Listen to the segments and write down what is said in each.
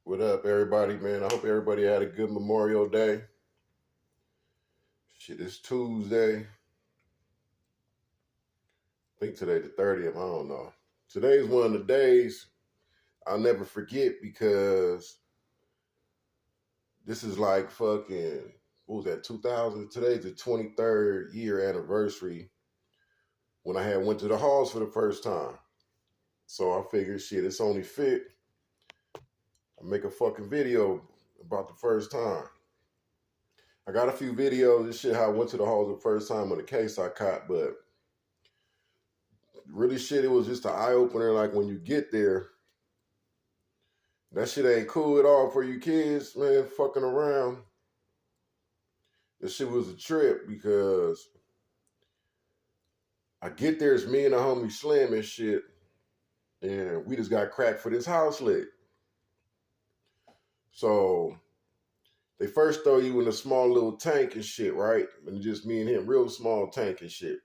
What up, everybody, man? I hope everybody had a good Memorial Day. Shit, it's Tuesday. I think today's the 30th. I don't know. Today's one of the days I'll never forget because this is like fucking, what was that, 2000? Today's the 23rd year anniversary when I had went to the halls for the first time. So I figured, shit, it's only fit. I make a fucking video about the first time. I got a few videos and shit how I went to the halls the first time on the case I caught, but really shit, it was just an eye opener. Like when you get there, that shit ain't cool at all for you kids, man, fucking around. This shit was a trip because I get there, it's me and the homie Slim and shit, and we just got cracked for this house lit. So they first throw you in a small little tank and shit, right? And just me and him, real small tank and shit.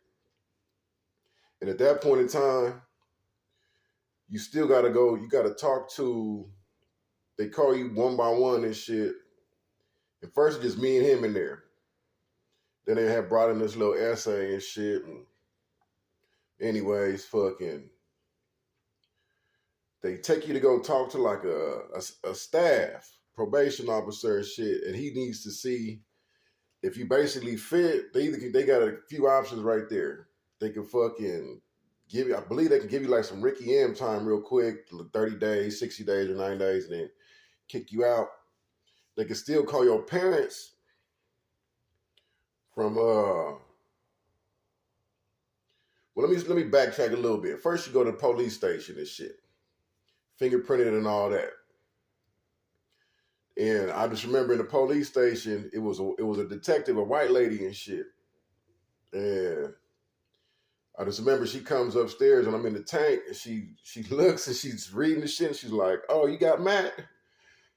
And at that point in time, you still gotta go, you gotta talk to, they call you one by one and shit. And first, just me and him in there. Then they had brought in this little essay and shit. And anyways, fucking, they take you to go talk to like a staff probation officer and shit, and he needs to see if you basically fit. They got a few options right there. They can fucking give you, I believe they can give you like some Ricky M time real quick, 30 days, 60 days, or 9 days, and then kick you out. They can still call your parents from well, let me backtrack a little bit. First, you go to the police station and shit, fingerprinted and all that. And I just remember in the police station, it was a detective, a white lady and shit. And I just remember she comes upstairs and I'm in the tank and she looks and she's reading the shit and she's like, "Oh, you got Matt?"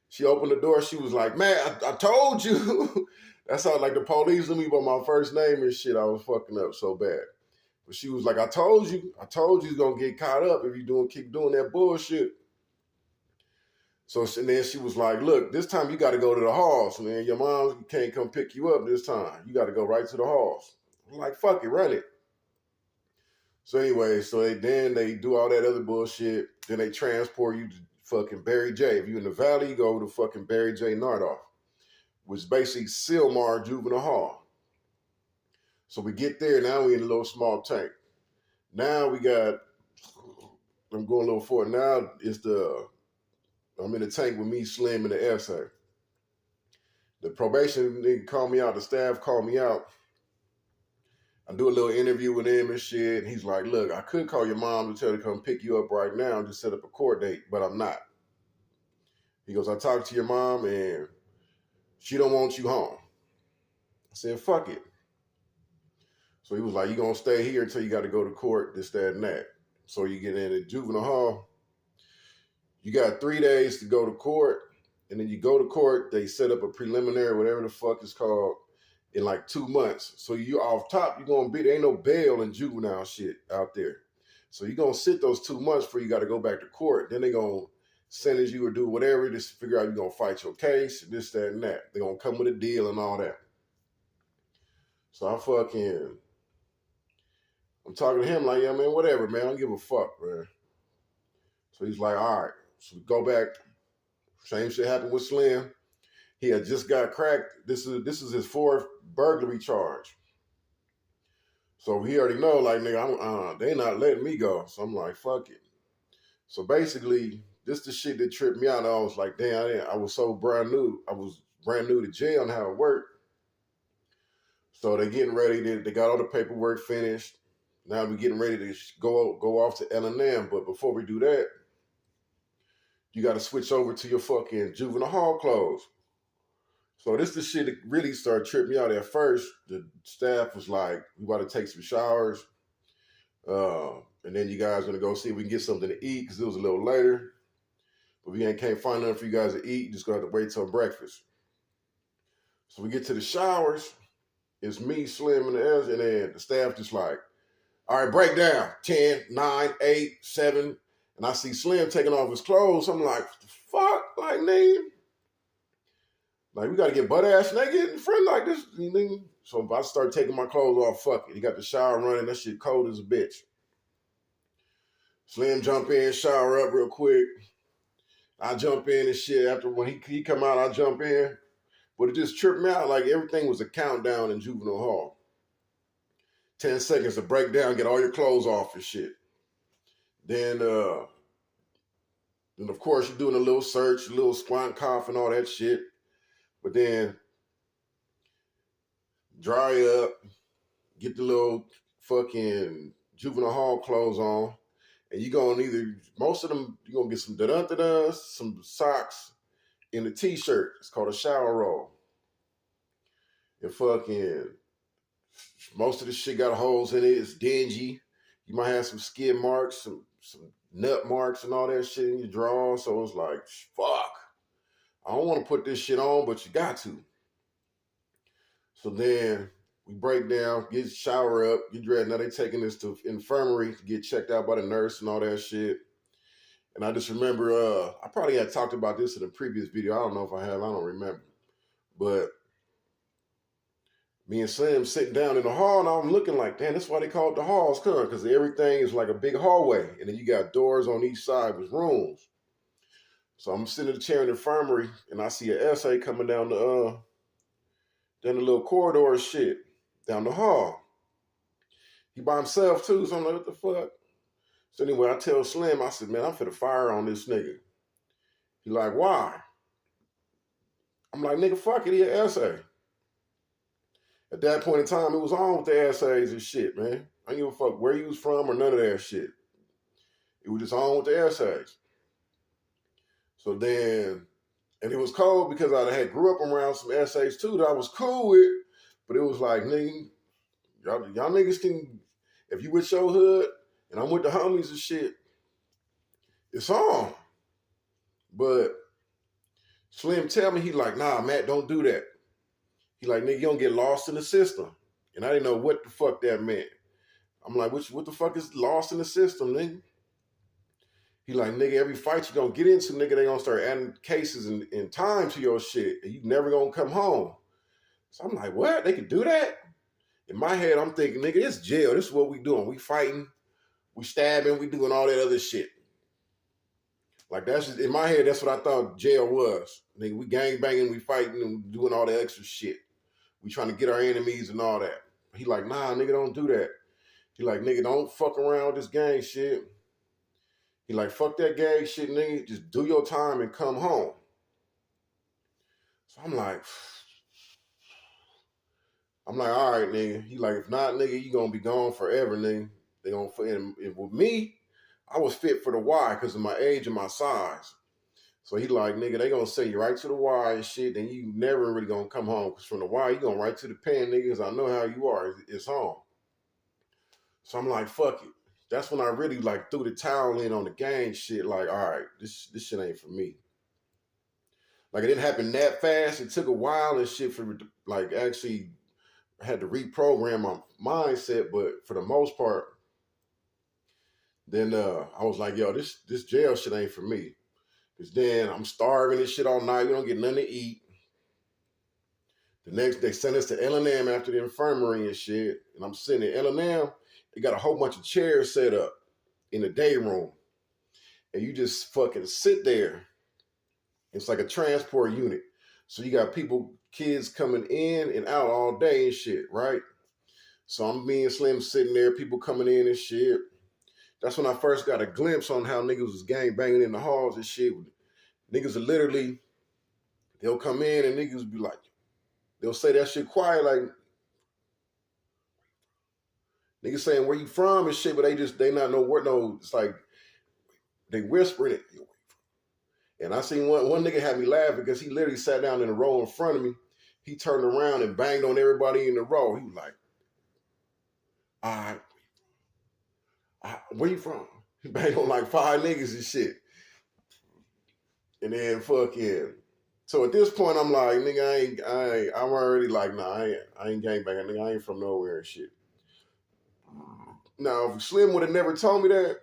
She opened the door. She was like, "Man, I told you." That's how like the police knew me by my first name and shit. I was fucking up so bad. But she was like, I told you you're gonna get caught up if you keep doing that bullshit. So and then she was like, "Look, this time you got to go to the halls, man. Your mom can't come pick you up this time. You got to go right to the halls." I'm like, "Fuck it, run it." So anyway, then they do all that other bullshit. Then they transport you to fucking Barry J. If you in the valley, you go to fucking Barry J. Nardoff, which is basically Sylmar Juvenile Hall. So we get there, now we in a little small tank. Now we got, I'm going a little forward. Now I'm in the tank with me, Slim, and the essay. The probation nigga called me out, the staff called me out. I do a little interview with him and shit. He's like, "Look, I could call your mom to tell her to come pick you up right now and just set up a court date, but I'm not." He goes, "I talked to your mom and she don't want you home." I said, "Fuck it." So he was like, "You gonna stay here until you got to go to court, this, that, and that." So you get in the juvenile hall. You got 3 days to go to court. And then you go to court, they set up a preliminary, whatever the fuck it's called, in like 2 months. So you off top, you're gonna be, there ain't no bail and juvenile shit out there. So you're gonna sit those 2 months before you gotta go back to court. Then they gonna sentence you or do whatever, just figure out you're gonna fight your case, this, that, and that. They're gonna come with a deal and all that. So I'm talking to him like, "Yeah, man, whatever, man. I don't give a fuck, man." So he's like, "All right." So we go back. Same shit happened with Slim. He had just got cracked. This is his fourth burglary charge. So he already know, like, nigga, they not letting me go. So I'm like, fuck it. So basically, this the shit that tripped me out. I was like, damn, I was so brand new. I was brand new to jail and how it worked. So they getting ready. They got all the paperwork finished. Now we getting ready to go off to L&M. But before we do that, you got to switch over to your fucking juvenile hall clothes. So this the shit that really started tripping me out at first. The staff was like, "We about to take some showers. And then you guys gonna go see if we can get something to eat," because it was a little later. But we can't find nothing for you guys to eat. You just gonna have to wait till breakfast. So we get to the showers. It's me, Slim, and the and then the staff just like, "All right, break down. 10, 9, 8, 7. And I see Slim taking off his clothes. I'm like, fuck, like, nigga. Like, we gotta get butt ass naked in front like this, nigga. So if I start taking my clothes off, fuck it. He got the shower running, that shit cold as a bitch. Slim jump in, shower up real quick. I jump in and shit. After when he come out, I jump in. But it just tripped me out. Like everything was a countdown in juvenile hall. 10 seconds to break down, get all your clothes off and shit. Then of course you're doing a little search, a little squat cough and all that shit. But then dry up, get the little fucking juvenile hall clothes on, and you gonna most of them, you're gonna get some da-da-da-da, some socks, and a t-shirt. It's called a shower roll. And fucking most of the shit got holes in it. It's dingy. You might have some skid marks, some nut marks and all that shit in your drawers. So it's like, fuck. I don't want to put this shit on, but you got to. So then we break down, get shower up, get dressed. Now they taking us to infirmary to get checked out by the nurse and all that shit. And I just remember, I probably had talked about this in a previous video. I don't know if I have, I don't remember. But me and Sam sitting down in the hall, and I'm looking like, damn, that's why they call it the halls, because everything is like a big hallway. And then you got doors on each side with rooms. So I'm sitting in the chair in the infirmary, and I see an essay coming down the little corridor and shit, down the hall. He by himself too, so I'm like, what the fuck? So anyway, I tell Slim, I said, man, I'm finna fire on this nigga. He like, why? I'm like, nigga, fuck it, he an essay. At that point in time, it was on with the essays and shit, man. I didn't give a fuck where he was from or none of that shit. It was just on with the essays. So then, and it was cold because I had grew up around some essays too that I was cool with, but it was like, nigga, y'all niggas can, if you with your hood and I'm with the homies and shit, it's on. But Slim tell me, he like, nah, Matt, don't do that. He like, nigga, you don't get lost in the system. And I didn't know what the fuck that meant. I'm like, what the fuck is lost in the system, nigga? He like, nigga, every fight you gonna get into, nigga, they gonna start adding cases and time to your shit, and you never gonna come home. So I'm like, what? They can do that? In my head, I'm thinking, nigga, it's jail. This is what we doing. We fighting, we stabbing, we doing all that other shit. Like, that's just, in my head, that's what I thought jail was. Nigga, we gang banging, we fighting, and doing all the extra shit. We trying to get our enemies and all that. He like, nah, nigga, don't do that. He like, nigga, don't fuck around with this gang shit. He like, fuck that gang shit, nigga. Just do your time and come home. So I'm like, all right, nigga. He like, if not, nigga, you gonna be gone forever, nigga. They gonna, and with me, I was fit for the Y because of my age and my size. So he like, nigga, they gonna send you right to the Y and shit, then you never really gonna come home. Because from the Y, you going right to the pen, niggas. I know how you are. It's home. So I'm like, fuck it. That's when I really like threw the towel in on the gang shit. Like, all right, this shit ain't for me. Like, it didn't happen that fast. It took a while and shit for, like, actually I had to reprogram my mindset. But for the most part, then I was like, yo, this jail shit ain't for me. Because then I'm starving and shit all night. We don't get nothing to eat. The next, they sent us to L&M after the infirmary and shit. And I'm sitting in L&M. They got a whole bunch of chairs set up in the day room. And you just fucking sit there. It's like a transport unit. So you got people, kids coming in and out all day and shit, right? So I'm me and Slim sitting there, people coming in and shit. That's when I first got a glimpse on how niggas was gang banging in the halls and shit. Niggas are literally, they'll come in and niggas be like, they'll say that shit quiet, like, niggas saying where you from and shit, but they not know where, no, it's like, they whispering it. And I seen one nigga had me laughing because he literally sat down in the row in front of me. He turned around and banged on everybody in the row. He was like, all right, where you from? He banged on like 5 niggas and shit. And then fucking, so at this point I'm like, nigga, I'm already like, nah, I ain't gangbanging, nigga, I ain't from nowhere and shit. Now, if Slim would have never told me that,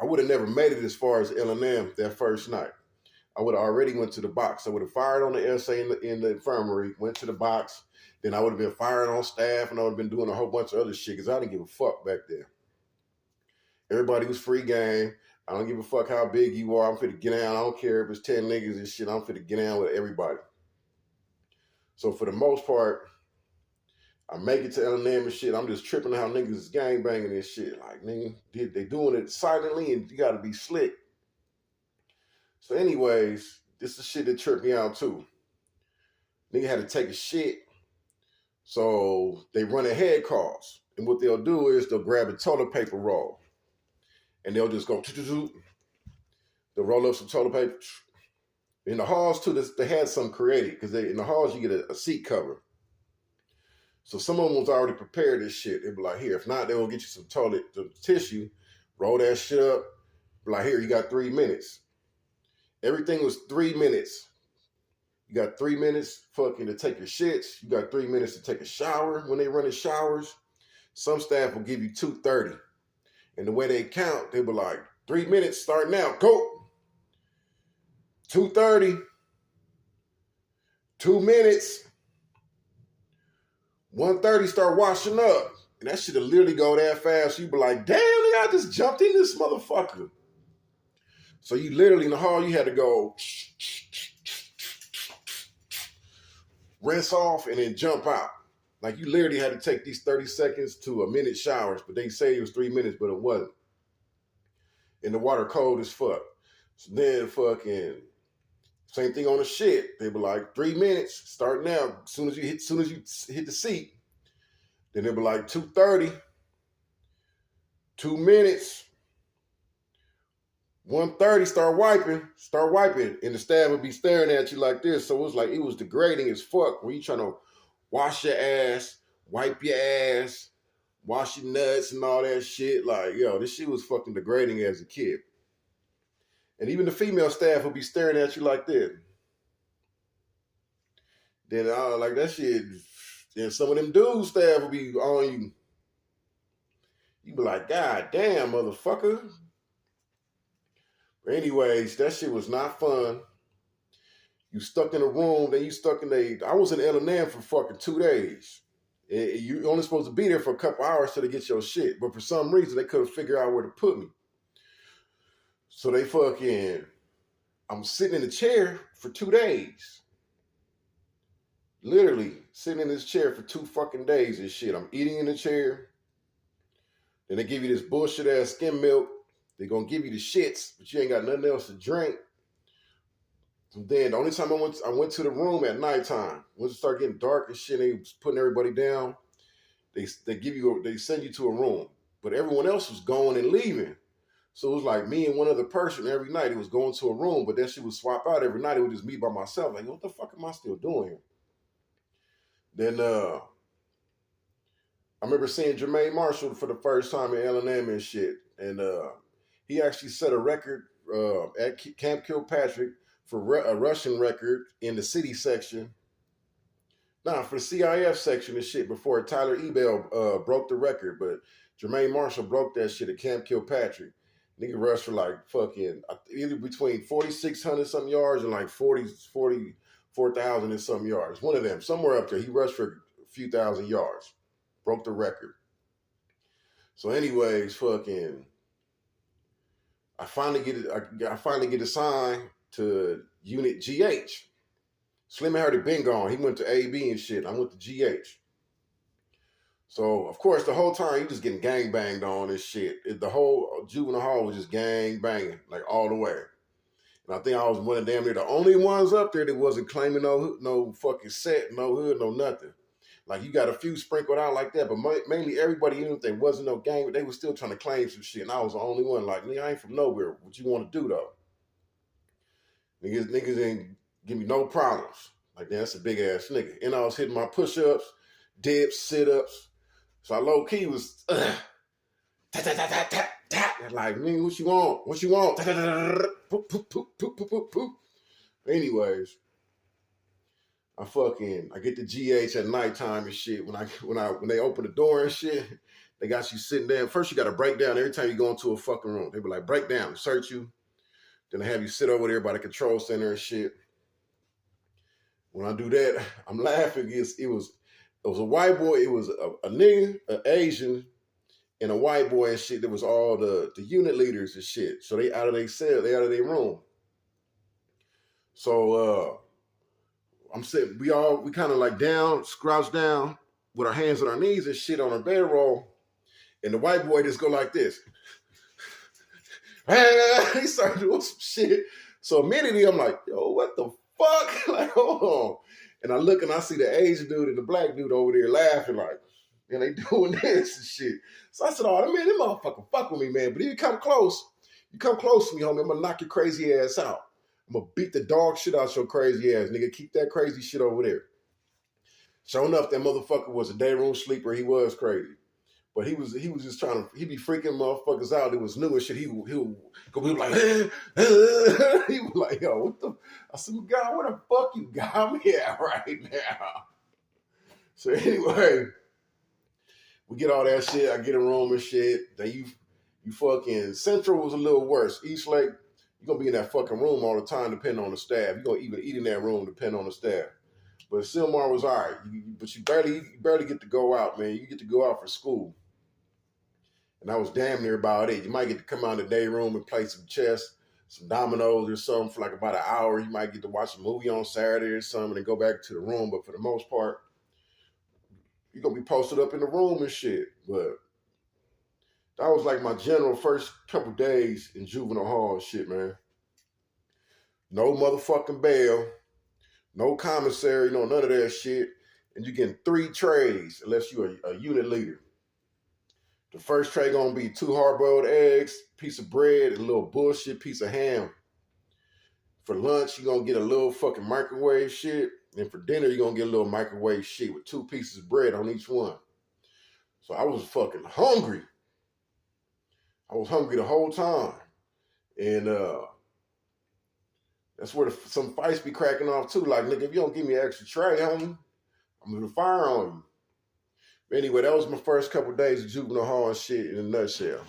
I would have never made it as far as L&M that first night. I would have already went to the box. I would have fired on the essay in the infirmary, went to the box. Then I would have been fired on staff, and I would have been doing a whole bunch of other shit because I didn't give a fuck back then. Everybody was free game. I don't give a fuck how big you are. I'm finna get down. I don't care if it's 10 niggas and shit. I'm finna get down with everybody. So for the most part, I make it to L&M and shit. I'm just tripping how niggas is gangbanging and shit. Like, nigga, they doing it silently and you gotta be slick. So anyways, this is the shit that tripped me out too. Nigga had to take a shit. So they run ahead calls. And what they'll do is they'll grab a toilet paper roll. And they'll just go, they'll roll up some toilet paper. In the halls too, they had some created because in the halls you get a seat cover. So some of them was already prepared this shit. They'd be like, here, if not, they will get you some tissue, roll that shit up. Be like, here, you got 3 minutes. Everything was 3 minutes. You got 3 minutes fucking to take your shits. You got 3 minutes to take a shower. When they run in showers, some staff will give you 2:30. And the way they count, they be like, 3 minutes, start now, go. 2:30, 2 minutes, 1:30, start washing up. And that shit'll literally go that fast. You be like, damn, I just jumped in this motherfucker. So you literally in the hall, you had to go rinse off and then jump out. Like you literally had to take these 30 seconds to a minute showers, but they say it was 3 minutes, but it wasn't. And the water cold as fuck. So then fucking same thing on the shit. They be like 3 minutes, start now. As soon as you hit the seat, then they be like 2:30, 2 minutes, 1:30, start wiping. And the staff would be staring at you like this. So it was degrading as fuck when you trying to wash your ass, wipe your ass, wash your nuts and all that shit. Like, yo, this shit was fucking degrading as a kid. And even the female staff would be staring at you like this. Then like that shit, and some of them dudes staff would be on you. You be like, God damn, motherfucker. But anyways, that shit was not fun. You stuck in a room, then you stuck in I was in L&M for fucking 2 days. You only supposed to be there for a couple hours till they get your shit. But for some reason, they couldn't figure out where to put me. So they I'm sitting in a chair for 2 days. Literally sitting in this chair for 2 fucking days and shit. I'm eating in the chair. Then they give you this bullshit ass skim milk. They're going to give you the shits, but you ain't got nothing else to drink. So then the only time I went to the room at nighttime. Once it started getting dark and shit, they was putting everybody down. They send you to a room. But everyone else was going and leaving. So it was like me and one other person every night. It was going to a room, but then she would swap out every night. It was just me by myself. Like, what the fuck am I still doing here? Then I remember seeing Jermaine Marshall for the first time in L&M and shit. And he actually set a record at Camp Kilpatrick for a Russian record in the city section. Nah, for the CIF section and shit before Tyler Ebell broke the record. But Jermaine Marshall broke that shit at Camp Kilpatrick. Nigga rushed for like fucking either between 4,600 something yards and like 44,000 and some yards. One of them, somewhere up there. He rushed for a few thousand yards. Broke the record. So anyways, fucking I finally get assigned to Unit GH. Slim had been gone. He went to AB and shit. I went to GH. So, of course, the whole time, he just getting gang banged on and shit. The whole juvenile hall was just gang banging, like all the way. And I think I was one of damn near the only ones up there that wasn't claiming no fucking set, no hood, no nothing. Like, you got a few sprinkled out like that, but mainly everybody, even if they wasn't no gang, but they was still trying to claim some shit. And I was the only one. Like, nigga, I ain't from nowhere. What you want to do, though? Niggas ain't give me no problems. Like, that's a big-ass nigga. And I was hitting my push-ups, dips, sit-ups. So I low-key was, like, nigga, what you want? What you want? Poop, poop, poop, poop, poop, poop, poop. Anyways, I get to GH at nighttime and shit. When they open the door and shit, They got you sitting there. First, you got to break down every time you go into a fucking room. They be like, break down, search you. Then they have you sit over there by the control center and shit. When I do that, I'm laughing. It was a white boy. It was a nigga, an Asian, and a white boy and shit. That was all the unit leaders and shit. So they out of their cell, they out of their room. So I'm sitting, we kind of like down, crouched down with our hands on our knees and shit on our bedroll. And the white boy just go like this. He started doing some shit. So immediately I'm like, yo, what the fuck? Like, hold on. And I look and I see the Asian dude and the black dude over there laughing like, and they doing this and shit. So I said, oh, man, this motherfucker fuck with me, man. But if you come close to me, homie, I'm gonna knock your crazy ass out. I'm gonna beat the dog shit out your crazy ass, nigga. Keep that crazy shit over there. Sure enough, that motherfucker was a day room sleeper. He was crazy. But he was just trying to, he be freaking motherfuckers out. It was new and shit. He would be like, he was like, yo, what the? I said, God, where the fuck you got me at right now? So anyway, we get all that shit. I get a room and shit. Then you fucking, Central was a little worse. East Lake, you're going to be in that fucking room all the time depending on the staff. You're going to even eat in that room depending on the staff. But Sylmar was all right. But you barely get to go out, man. You get to go out for school. And that was damn near about it. You might get to come out in the day room and play some chess, some dominoes or something for like about an hour. You might get to watch a movie on Saturday or something and go back to the room. But for the most part, you're going to be posted up in the room and shit. But that was like my general first couple days in juvenile hall and shit, man. No motherfucking bail. No commissary, no none of that shit. And you're getting 3 trays unless you're a unit leader. The first tray gonna be 2 hard-boiled eggs, piece of bread, and a little bullshit piece of ham. For lunch, you're gonna get a little fucking microwave shit. And for dinner, you're gonna get a little microwave shit with 2 pieces of bread on each one. So I was fucking hungry. I was hungry the whole time. And that's where some fights be cracking off too. Like, nigga, if you don't give me an extra tray, homie, I'm gonna fire on you. But anyway, that was my first couple of days of juvenile hall and shit in a nutshell.